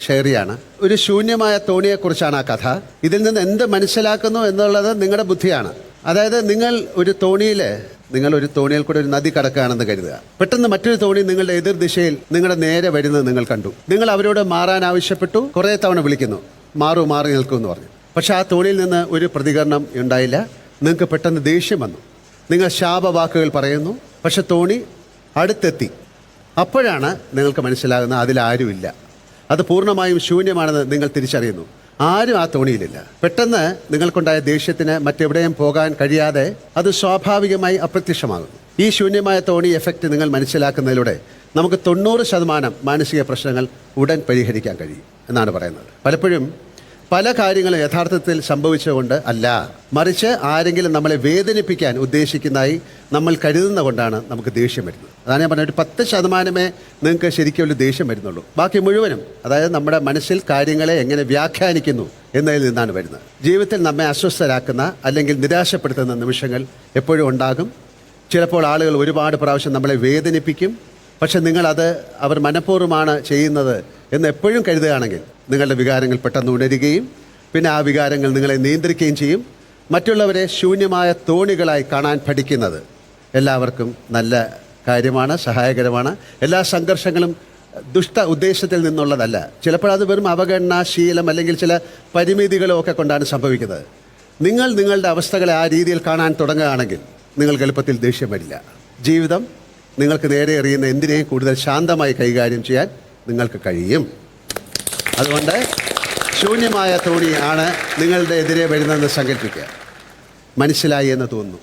Share ചെയ്യാണ്. ഒരു ശൂന്യമായ തോണിയെക്കുറിച്ചാണ് ആ കഥ. ഇതിൽ നിന്ന് എന്ത് മനസ്സിലാക്കുന്നു എന്നുള്ളത് നിങ്ങളുടെ ബുദ്ധിയാണ്. അതായത് നിങ്ങൾ ഒരു തോണിയിൽ കൂടെ ഒരു നദി കടക്കുകയാണെന്ന് കരുതുക. പെട്ടെന്ന് മറ്റൊരു തോണി നിങ്ങളുടെ എതിർ ദിശയിൽ നിങ്ങളുടെ നേരെ വരുന്നത് നിങ്ങൾ കണ്ടു. നിങ്ങൾ അവരോട് മാറാൻ ആവശ്യപ്പെട്ടു. കുറേ തവണ വിളിക്കുന്നു, മാറി നിൽക്കൂ എന്ന് പറഞ്ഞു. പക്ഷെ ആ തോണിയിൽ നിന്ന് ഒരു പ്രതികരണം ഉണ്ടായില്ല. നിങ്ങൾക്ക് പെട്ടെന്ന് ദേഷ്യം വന്നു. നിങ്ങൾ ശാപവാക്കുകൾ പറയുന്നു. പക്ഷെ തോണി അടുത്തെത്തി. അപ്പോഴാണ് നിങ്ങൾക്ക് മനസ്സിലാകുന്നത് അതിലാരുമില്ല, അത് പൂർണ്ണമായും ശൂന്യമാണെന്ന് നിങ്ങൾ തിരിച്ചറിയുന്നു. ആരും ആ തോണിയിലില്ല. പെട്ടെന്ന് നിങ്ങൾക്കുണ്ടായ ദേഷ്യത്തിന് മറ്റെവിടെയും പോകാൻ കഴിയാതെ അത് സ്വാഭാവികമായി അപ്രത്യക്ഷമാകുന്നു. ഈ ശൂന്യമായ തോണി എഫക്റ്റ് നിങ്ങൾ മനസ്സിലാക്കുന്നതിലൂടെ നമുക്ക് 90% മാനസിക പ്രശ്നങ്ങൾ ഉടൻ പരിഹരിക്കാൻ കഴിയും എന്നാണ് പറയുന്നത്. പലപ്പോഴും പല കാര്യങ്ങളും യഥാർത്ഥത്തിൽ സംഭവിച്ചുകൊണ്ട് അല്ല, മറിച്ച് ആരെങ്കിലും നമ്മളെ വേദനിപ്പിക്കാൻ ഉദ്ദേശിക്കുന്നതായി നമ്മൾ കരുതുന്ന കൊണ്ടാണ് നമുക്ക് ദേഷ്യം വരുന്നത്. അതാണ് ഞാൻ പറഞ്ഞത്, ഒരു 10% നിങ്ങൾക്ക് ശരിക്കും ഒരു ദേഷ്യം വരുന്നുള്ളൂ. ബാക്കി മുഴുവനും, അതായത് നമ്മുടെ മനസ്സിൽ കാര്യങ്ങളെ എങ്ങനെ വ്യാഖ്യാനിക്കുന്നു എന്നതിൽ നിന്നാണ് വരുന്നത്. ജീവിതത്തിൽ നമ്മെ അസ്വസ്ഥരാക്കുന്ന അല്ലെങ്കിൽ നിരാശപ്പെടുത്തുന്ന നിമിഷങ്ങൾ എപ്പോഴും ഉണ്ടാകും. ചിലപ്പോൾ ആളുകൾ ഒരുപാട് പ്രാവശ്യം നമ്മളെ വേദനിപ്പിക്കും. പക്ഷെ നിങ്ങളത് അവർ മനഃപൂർവ്വമാണ് ചെയ്യുന്നത് എന്ന് എപ്പോഴും കരുതുകയാണെങ്കിൽ നിങ്ങളുടെ വികാരങ്ങൾ പെട്ടെന്ന് ഉണരുകയും പിന്നെ ആ വികാരങ്ങൾ നിങ്ങളെ നിയന്ത്രിക്കുകയും ചെയ്യും. മറ്റുള്ളവരെ ശൂന്യമായ തോണികളായി കാണാൻ പഠിക്കുന്നത് എല്ലാവർക്കും നല്ല കാര്യമാണ്, സഹായകരമാണ്. എല്ലാ സംഘർഷങ്ങളും ദുഷ്ട ഉദ്ദേശത്തിൽ നിന്നുള്ളതല്ല. ചിലപ്പോൾ അത് വെറും അവഗണന, ശീലം അല്ലെങ്കിൽ ചില പരിമിതികളോ ഒക്കെ കൊണ്ടാണ് സംഭവിക്കുന്നത്. നിങ്ങൾ നിങ്ങളുടെ അവസ്ഥകളെ ആ രീതിയിൽ കാണാൻ തുടങ്ങുകയാണെങ്കിൽ നിങ്ങൾക്ക് എളുപ്പത്തിൽ ദേഷ്യം വരില്ല. ജീവിതം നിങ്ങൾക്ക് നേരെ എറിയുന്ന എന്തിനേയും കൂടുതൽ ശാന്തമായി കൈകാര്യം ചെയ്യാൻ നിങ്ങൾക്ക് കഴിയും. അതുകൊണ്ട് ശൂന്യമായ തോണി ആണ് നിങ്ങളുടെ എതിരെ വരുന്നതെന്ന് സങ്കല്പിക്കുക. മനസ്സിലായി എന്ന് തോന്നുന്നു.